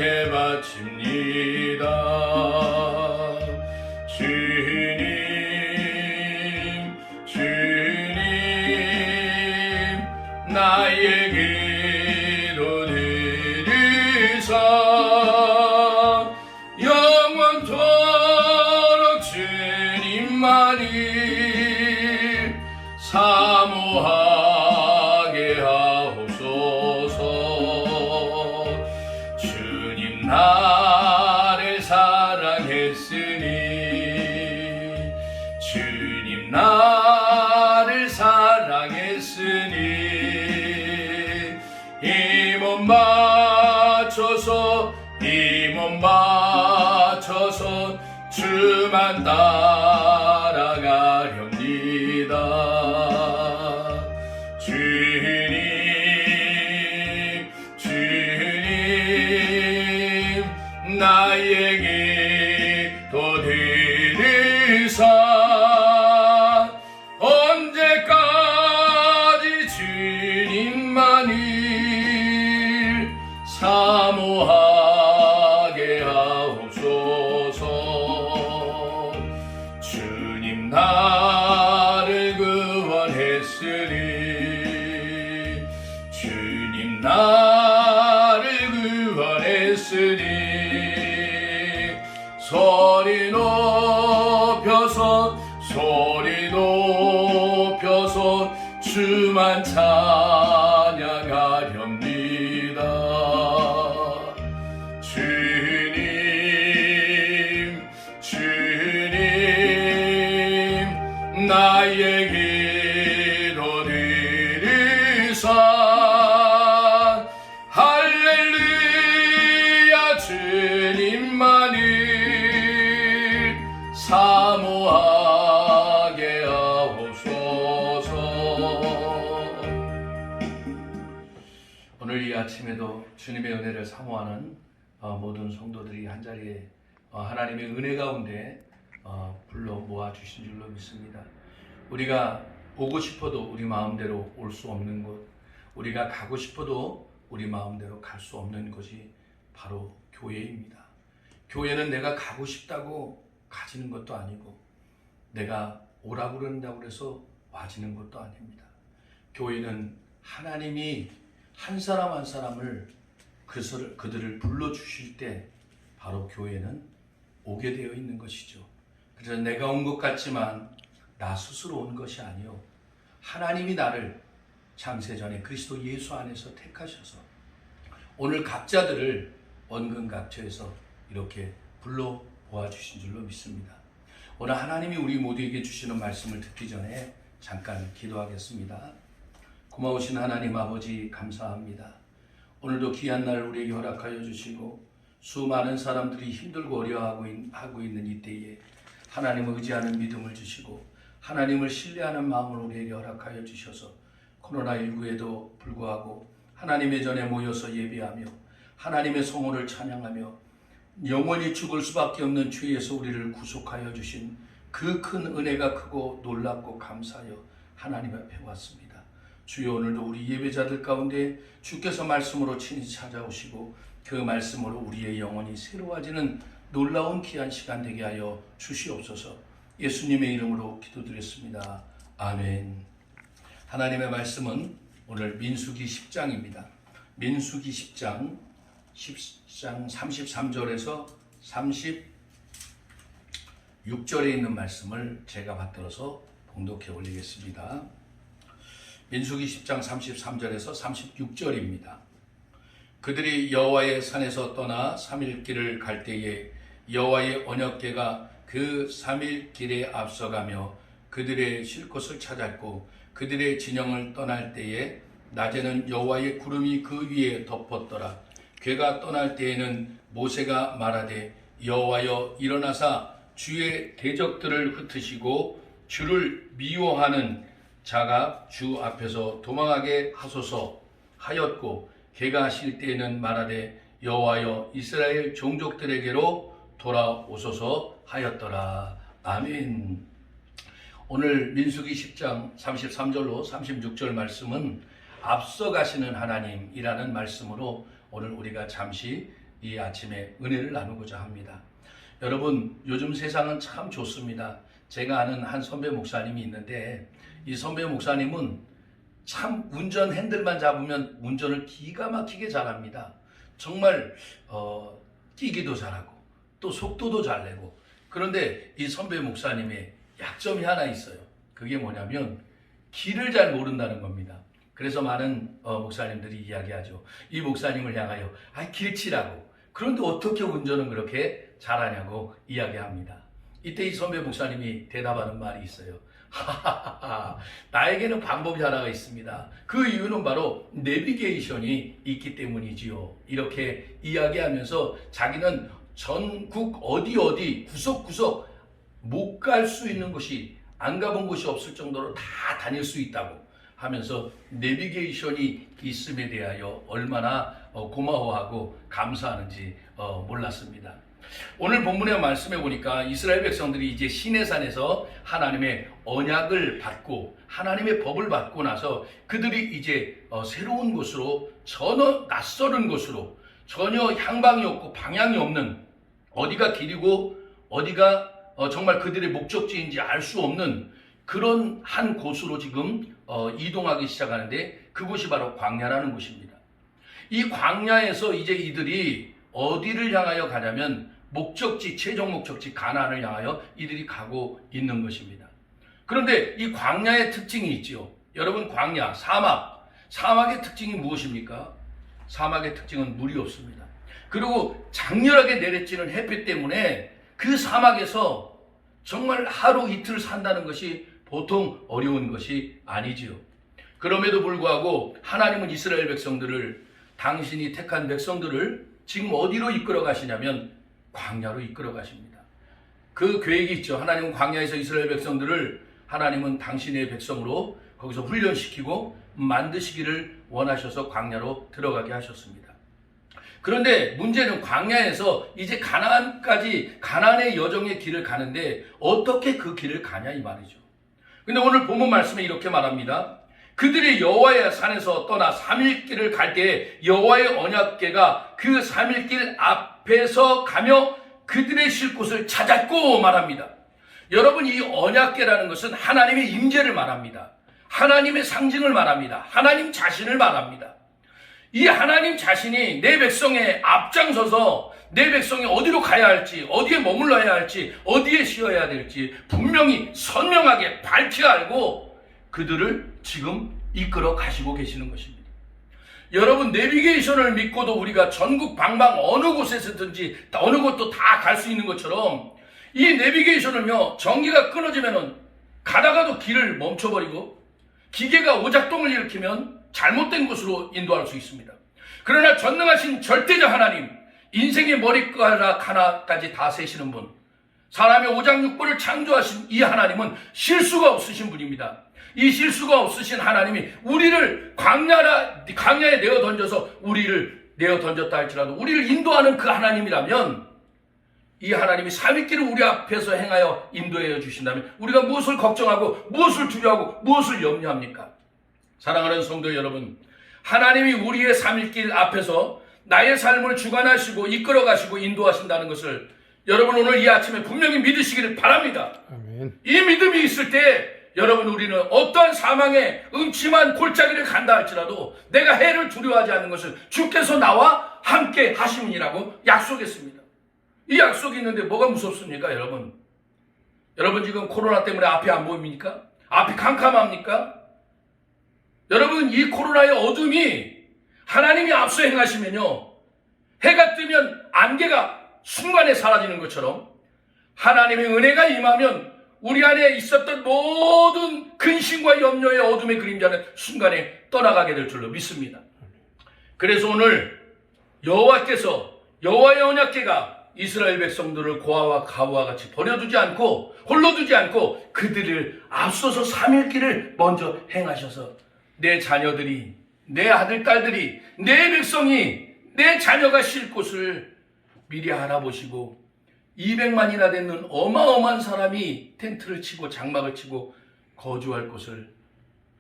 주님께 바칩니다. 주님, 주님, 나의 기도 들으사 영원토록 주님만이 사모하게 하옵소서. 주님 나를 사랑했으니, 주님 나를 사랑했으니 이 몸 맞춰서 주만 따라가렵니다. 주님, 주님, 나에게 더 들으사 언제까지 주님만을 사모하게 하옵소서. 주님 나를 구원했으니, 주님 나를 구원했으니 소리 높여서 주만 찬양하렵니다. 주님, 주님, 나의 기도 들으사 할렐루야 주님만을 사모하게 하옵소서. 오늘 이 아침에도 주님의 은혜를 사모하는 모든 성도들이 한자리에 하나님의 은혜 가운데 불러 모아주신 줄로 믿습니다. 우리가 오고 싶어도 우리 마음대로 올 수 없는 곳, 우리가 가고 싶어도 우리 마음대로 갈 수 없는 곳이 바로 교회입니다. 교회는 내가 가고 싶다고 가지는 것도 아니고, 내가 오라고 그런다고 해서 와지는 것도 아닙니다. 교회는 하나님이 한 사람 한 사람을 그들을 불러주실 때 바로 교회는 오게 되어 있는 것이죠. 그래서 내가 온 것 같지만 나 스스로 온 것이 아니요, 하나님이 나를 창세전에 그리스도 예수 안에서 택하셔서 오늘 각자들을 원근각처에서 이렇게 불러 모아주신 줄로 믿습니다. 오늘 하나님이 우리 모두에게 주시는 말씀을 듣기 전에 잠깐 기도하겠습니다. 고마우신 하나님 아버지, 감사합니다. 오늘도 귀한 날 우리에게 허락하여 주시고 수많은 사람들이 힘들고 어려워하고 있는 이때에 하나님을 의지하는 믿음을 주시고 하나님을 신뢰하는 마음을 우리에게 허락하여 주셔서 코로나19에도 불구하고 하나님의 전에 모여서 예배하며 하나님의 성호를 찬양하며 영원히 죽을 수밖에 없는 죄에서 우리를 구속하여 주신 그 큰 은혜가 크고 놀랍고 감사하여 하나님 앞에 왔습니다. 주여, 오늘도 우리 예배자들 가운데 주께서 말씀으로 친히 찾아오시고 그 말씀으로 우리의 영혼이 새로워지는 놀라운 귀한 시간 되게 하여 주시옵소서. 예수님의 이름으로 기도드렸습니다. 아멘. 하나님의 말씀은 오늘 민수기 10장입니다. 민수기 10장 33절에서 36절에 있는 말씀을 제가 받들어서 봉독해 올리겠습니다. 민수기 10장 33절에서 36절입니다. 그들이 여호와의 산에서 떠나 3일 길을 갈 때에 여호와의 언약궤가 그 3일 길에 앞서가며 그들의 쉴 곳을 찾았고, 그들의 진영을 떠날 때에 낮에는 여호와의 구름이 그 위에 덮었더라. 궤가 떠날 때에는 모세가 말하되, 여호와여 일어나사 주의 대적들을 흩으시고 주를 미워하는 자가 주 앞에서 도망하게 하소서 하였고, 궤가 쉴 때에는 말하되 여호와여 이스라엘 종족들에게로 돌아오소서 하였더라. 아멘. 오늘 민수기 10장 33절로 36절 말씀은 앞서가시는 하나님이라는 말씀으로 오늘 우리가 잠시 이 아침에 은혜를 나누고자 합니다. 여러분, 요즘 세상은 참 좋습니다. 제가 아는 한 선배 목사님이 있는데 이 선배 목사님은 참 운전 핸들만 잡으면 운전을 기가 막히게 잘합니다. 정말 끼기도 잘하고 또 속도도 잘 내고. 그런데 이 선배 목사님의 약점이 하나 있어요. 그게 뭐냐면 길을 잘 모른다는 겁니다. 그래서 많은 목사님들이 이야기하죠. 이 목사님을 향하여 길치라고. 그런데 어떻게 운전은 그렇게 잘하냐고 이야기합니다. 이때 이 선배 목사님이 대답하는 말이 있어요. 하하하하, 나에게는 방법이 하나가 있습니다. 그 이유는 바로 내비게이션이 있기 때문이지요. 이렇게 이야기하면서 자기는 전국 어디 구석구석 못 갈 수 있는 곳이, 안 가본 곳이 없을 정도로 다 다닐 수 있다고 하면서 내비게이션이 있음에 대하여 얼마나 고마워하고 감사하는지 몰랐습니다. 오늘 본문의 말씀에 보니까 이스라엘 백성들이 이제 시내산에서 하나님의 언약을 받고 하나님의 법을 받고 나서 그들이 이제 새로운 곳으로, 전혀 낯설은 곳으로, 전혀 향방이 없고 방향이 없는, 어디가 길이고 어디가 정말 그들의 목적지인지 알 수 없는 그런 한 곳으로 지금 이동하기 시작하는데, 그곳이 바로 광야라는 곳입니다. 이 광야에서 이제 이들이 어디를 향하여 가냐면 목적지, 최종 목적지 가나안을 향하여 이들이 가고 있는 것입니다. 그런데 이 광야의 특징이 있죠. 여러분, 광야, 사막의 특징이 무엇입니까? 사막의 특징은 물이 없습니다. 그리고 장렬하게 내리쬐는 햇빛 때문에 그 사막에서 정말 하루 이틀 산다는 것이 보통 어려운 것이 아니지요. 그럼에도 불구하고 하나님은 이스라엘 백성들을, 당신이 택한 백성들을 지금 어디로 이끌어 가시냐면 광야로 이끌어 가십니다. 그 계획이 있죠. 하나님은 광야에서 이스라엘 백성들을, 하나님은 당신의 백성으로 거기서 훈련시키고 만드시기를 원하셔서 광야로 들어가게 하셨습니다. 그런데 문제는 광야에서 이제 가나안까지, 가나안의 여정의 길을 가는데 어떻게 그 길을 가냐 이 말이죠. 근데 오늘 본문 말씀에 이렇게 말합니다. 그들이 여호와의 산에서 떠나 3일 길을 갈 때에 여호와의 언약궤가 그 3일 길 앞에서 가며 그들의 쉴 곳을 찾았고 말합니다. 여러분, 이 언약궤라는 것은 하나님의 임재를 말합니다. 하나님의 상징을 말합니다. 하나님 자신을 말합니다. 이 하나님 자신이 내 백성에 앞장서서 내 백성이 어디로 가야 할지, 어디에 머물러야 할지, 어디에 쉬어야 될지 분명히 선명하게 밝히 알고 그들을 지금 이끌어 가시고 계시는 것입니다. 여러분, 내비게이션을 믿고도 우리가 전국 방방 어느 곳에서든지 어느 곳도 다 갈 수 있는 것처럼, 이 내비게이션을요, 전기가 끊어지면은 가다가도 길을 멈춰버리고 기계가 오작동을 일으키면 잘못된 곳으로 인도할 수 있습니다. 그러나 전능하신 절대적 하나님, 인생의 머리카락 하나까지 다 세시는 분, 사람의 오장육부를 창조하신 이 하나님은 실수가 없으신 분입니다. 이 실수가 없으신 하나님이 우리를 광야에 내어 던져서 우리를 내어 던졌다 할지라도 우리를 인도하는 그 하나님이라면, 이 하나님이 3일길을 우리 앞에서 행하여 인도해 주신다면 우리가 무엇을 걱정하고 무엇을 두려워하고 무엇을 염려합니까? 사랑하는 성도 여러분, 하나님이 우리의 3일길 앞에서 나의 삶을 주관하시고 이끌어 가시고 인도하신다는 것을 여러분 오늘 이 아침에 분명히 믿으시기를 바랍니다. 아멘. 이 믿음이 있을 때 여러분, 우리는 어떠한 사망의 음침한 골짜기를 간다 할지라도 내가 해를 두려워하지 않는 것을 주께서 나와 함께 하심이라고 약속했습니다. 이 약속이 있는데 뭐가 무섭습니까, 여러분? 여러분, 지금 코로나 때문에 앞이 안 보입니까? 앞이 캄캄합니까? 여러분, 이 코로나의 어둠이 하나님이 앞서 행하시면요, 해가 뜨면 안개가 순간에 사라지는 것처럼 하나님의 은혜가 임하면 우리 안에 있었던 모든 근심과 염려의 어둠의 그림자는 순간에 떠나가게 될 줄로 믿습니다. 그래서 오늘 여호와의 언약궤가 이스라엘 백성들을 고아와 가부와 같이 버려두지 않고 홀로 두지 않고 그들을 앞서서 3일 길을 먼저 행하셔서 내 자녀들이, 내 아들 딸들이, 내 백성이, 내 자녀가 쉴 곳을 미리 알아보시고 200만이나 되는 어마어마한 사람이 텐트를 치고 장막을 치고 거주할 곳을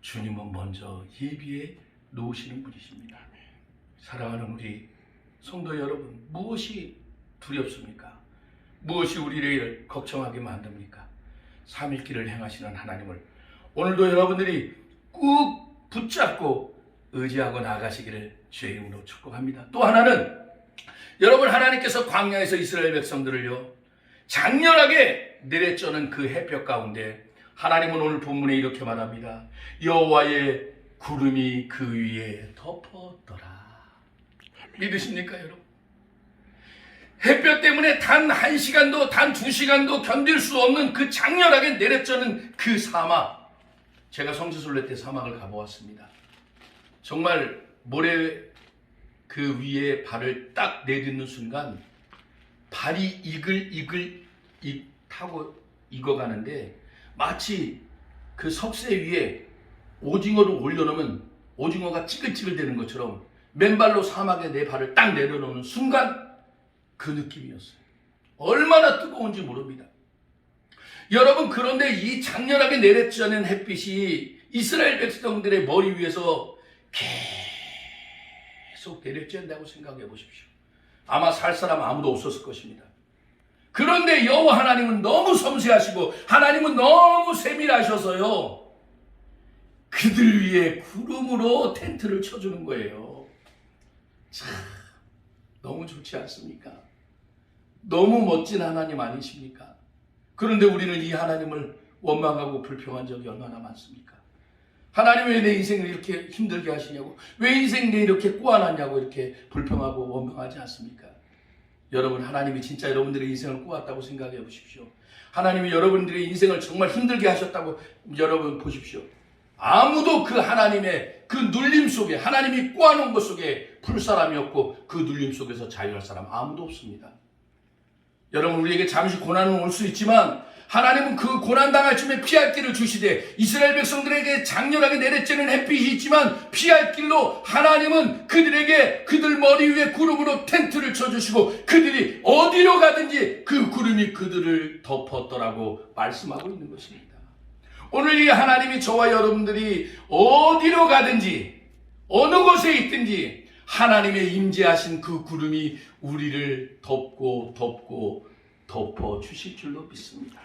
주님은 먼저 예비해 놓으시는 분이십니다. 사랑하는 우리 성도 여러분, 무엇이 두렵습니까? 무엇이 우리를 걱정하게 만듭니까? 3일길을 행하시는 하나님을 오늘도 여러분들이 꾹 붙잡고 의지하고 나아가시기를 주의 이름으로 축복합니다. 또 하나는 여러분, 하나님께서 광야에서 이스라엘 백성들을요 장렬하게 내려쩌는 그 햇볕 가운데 하나님은 오늘 본문에 이렇게 말합니다. 여호와의 구름이 그 위에 덮었더라. 믿으십니까 여러분? 햇볕 때문에 단 1시간도 단 2시간도 견딜 수 없는 그 장렬하게 내려쩌는 그 사막. 제가 성지순례 때 사막을 가보았습니다. 정말 모래 그 위에 발을 딱 내딛는 순간 발이 이글 타고 익어가는데 마치 그 석쇠 위에 오징어를 올려놓으면 오징어가 찌글찌글 되는 것처럼 맨발로 사막에 내 발을 딱 내려놓는 순간 그 느낌이었어요. 얼마나 뜨거운지 모릅니다. 여러분, 그런데 이 장렬하게 내려쬐는 햇빛이 이스라엘 백성들의 머리 위에서 계속 내려쬐는다고 생각해 보십시오. 아마 살 사람 아무도 없었을 것입니다. 그런데 여호와 하나님은 너무 섬세하시고 하나님은 너무 세밀하셔서요 그들 위에 구름으로 텐트를 쳐주는 거예요. 참 너무 좋지 않습니까? 너무 멋진 하나님 아니십니까? 그런데 우리는 이 하나님을 원망하고 불평한 적이 얼마나 많습니까? 하나님 왜 내 인생을 이렇게 힘들게 하시냐고, 왜 인생 내 이렇게 꼬아놨냐고 이렇게 불평하고 원망하지 않습니까? 여러분, 하나님이 진짜 여러분들의 인생을 꼬았다고 생각해 보십시오. 하나님이 여러분들의 인생을 정말 힘들게 하셨다고 여러분 보십시오. 아무도 그 하나님의 그 눌림 속에, 하나님이 꼬아놓은 것 속에 풀 사람이 없고 그 눌림 속에서 자유할 사람 아무도 없습니다. 여러분, 우리에게 잠시 고난은 올 수 있지만 하나님은 그 고난당할 쯤에 피할 길을 주시되 이스라엘 백성들에게 장렬하게 내려쬐는 햇빛이 있지만 피할 길로 하나님은 그들에게 그들 머리 위에 구름으로 텐트를 쳐주시고 그들이 어디로 가든지 그 구름이 그들을 덮었더라고 말씀하고 있는 것입니다. 오늘 이 하나님이 저와 여러분들이 어디로 가든지 어느 곳에 있든지 하나님의 임재하신 그 구름이 우리를 덮어 주실 줄로 믿습니다.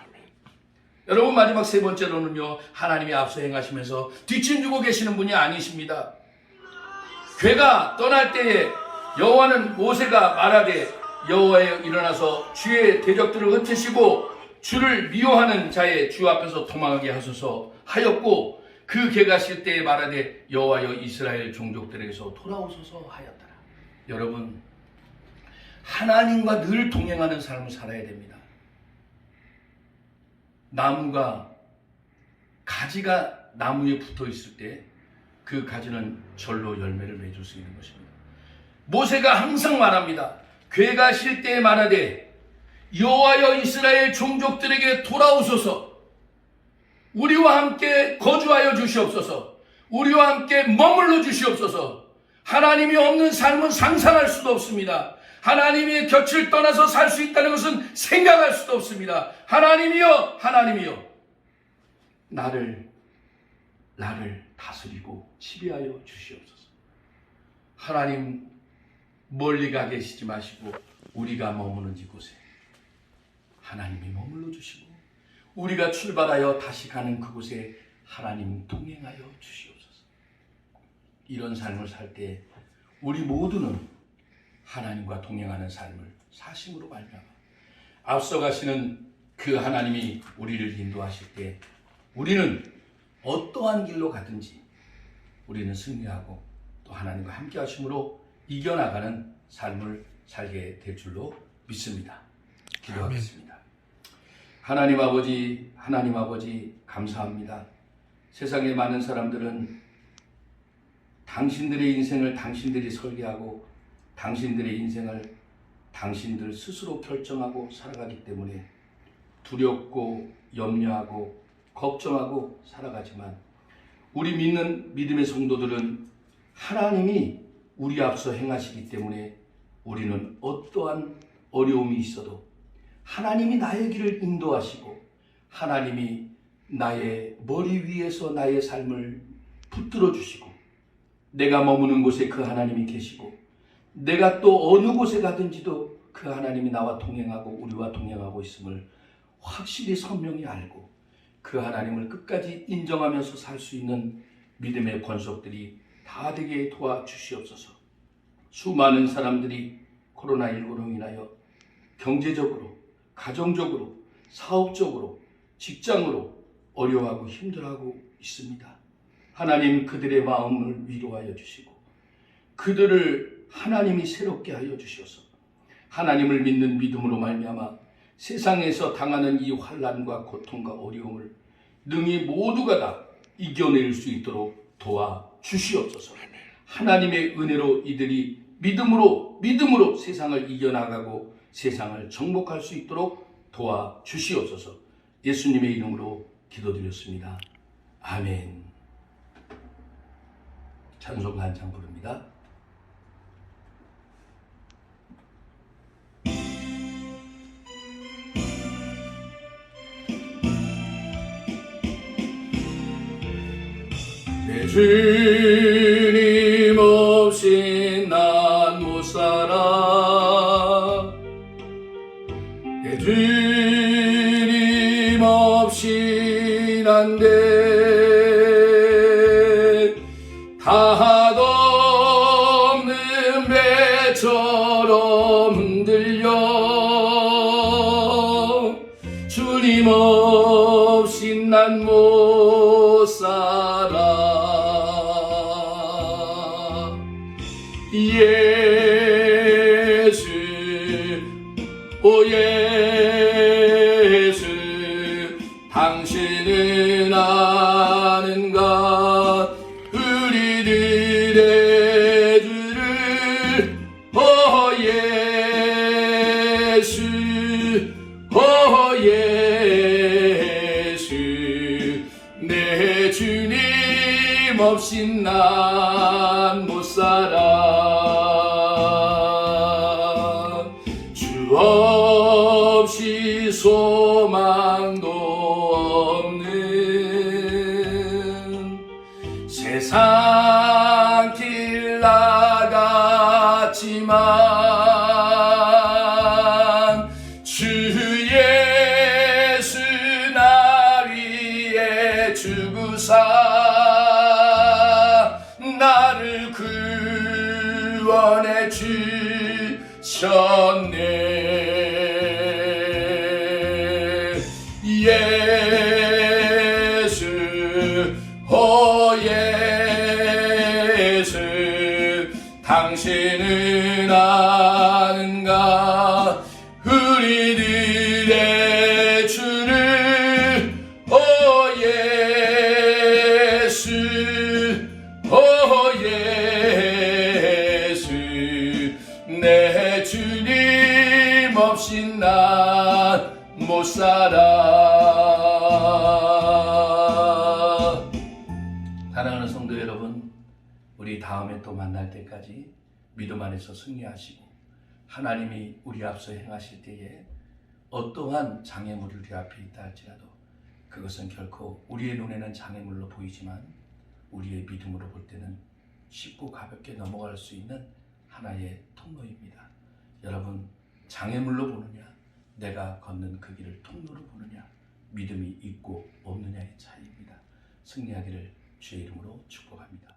여러분, 마지막 세 번째로는요, 하나님이 앞서 행하시면서 뒷짐지고 계시는 분이 아니십니다. 괴가 떠날 때에 여호와는 모세가 말하되 여호와여 일어나서 주의 대적들을 흩으시고 주를 미워하는 자의 주 앞에서 도망하게 하소서 하였고 그 괴가 실 때에 말하되 여호와여 이스라엘 종족들에게서 돌아오소서 하였더라. 여러분, 하나님과 늘 동행하는 삶을 살아야 됩니다. 나무가 가지가 나무에 붙어 있을 때 그 가지는 절로 열매를 맺을 수 있는 것입니다. 모세가 항상 말합니다. 괴가 실 때에 말하되 여호와여 이스라엘 종족들에게 돌아오소서. 우리와 함께 거주하여 주시옵소서. 우리와 함께 머물러 주시옵소서. 하나님이 없는 삶은 상상할 수도 없습니다. 하나님의 곁을 떠나서 살 수 있다는 것은 생각할 수도 없습니다. 하나님이여, 하나님이여, 나를 다스리고 지배하여 주시옵소서. 하나님 멀리 가 계시지 마시고 우리가 머무는 이곳에 하나님이 머물러 주시고 우리가 출발하여 다시 가는 그곳에 하나님 동행하여 주시옵소서. 이런 삶을 살 때 우리 모두는 하나님과 동행하는 삶을 사심으로 말미암아 앞서가시는 그 하나님이 우리를 인도하실 때 우리는 어떠한 길로 가든지 우리는 승리하고 또 하나님과 함께 하심으로 이겨나가는 삶을 살게 될 줄로 믿습니다. 기도하겠습니다. 하나님 아버지 감사합니다. 세상의 많은 사람들은 당신들의 인생을 당신들이 설계하고 당신들의 인생을 당신들 스스로 결정하고 살아가기 때문에 두렵고 염려하고 걱정하고 살아가지만 우리 믿는 믿음의 성도들은 하나님이 우리 앞서 행하시기 때문에 우리는 어떠한 어려움이 있어도 하나님이 나의 길을 인도하시고 하나님이 나의 머리 위에서 나의 삶을 붙들어 주시고 내가 머무는 곳에 그 하나님이 계시고 내가 또 어느 곳에 가든지도 그 하나님이 나와 동행하고 우리와 동행하고 있음을 확실히 선명히 알고 그 하나님을 끝까지 인정하면서 살 수 있는 믿음의 권속들이 다 되게 도와주시옵소서. 수많은 사람들이 코로나19로 인하여 경제적으로, 가정적으로, 사업적으로, 직장으로 어려워하고 힘들어하고 있습니다. 하나님 그들의 마음을 위로하여 주시고 그들을 하나님이 새롭게 하여 주셔서 하나님을 믿는 믿음으로 말미암아 세상에서 당하는 이 환난과 고통과 어려움을 능히 모두가 다 이겨낼 수 있도록 도와주시옵소서. 하나님의 은혜로 이들이 믿음으로 세상을 이겨나가고 세상을 정복할 수 있도록 도와주시옵소서. 예수님의 이름으로 기도드렸습니다. 아멘. 찬송 한 장 부릅니다. 내 주님 없이 난 못 살아. 내 주님 없이 난 돼. 다도 없는 배처럼 흔들려. 주님 없이 난 못 살아. 예수, 오 예수, 당신은 아는가 우리들의 주를. 오 예수, 오 예수, 내 주님 없이 난 못 살아. 주 없이 소망도 없는 세상 길 나갔지만 주 예수 나 위에 죽으사 나를 구원해 주셨네. 예수, 오 예수, 당신은 아는가 우리들의 주를. 오 예수, 오 예수, 내 주님 없이 난 못 살아. 사랑하는 성도 여러분, 우리 다음에 또 만날 때까지 믿음 안에서 승리하시고 하나님이 우리 앞서 행하실 때에 어떠한 장애물이 우리 앞에 있다 할지라도 그것은 결코 우리의 눈에는 장애물로 보이지만 우리의 믿음으로 볼 때는 쉽고 가볍게 넘어갈 수 있는 하나의 통로입니다. 여러분, 장애물로 보느냐 내가 걷는 그 길을 통로로 보느냐, 믿음이 있고 없느냐의 차이입니다. 승리하기를 주의 이름으로 축복합니다.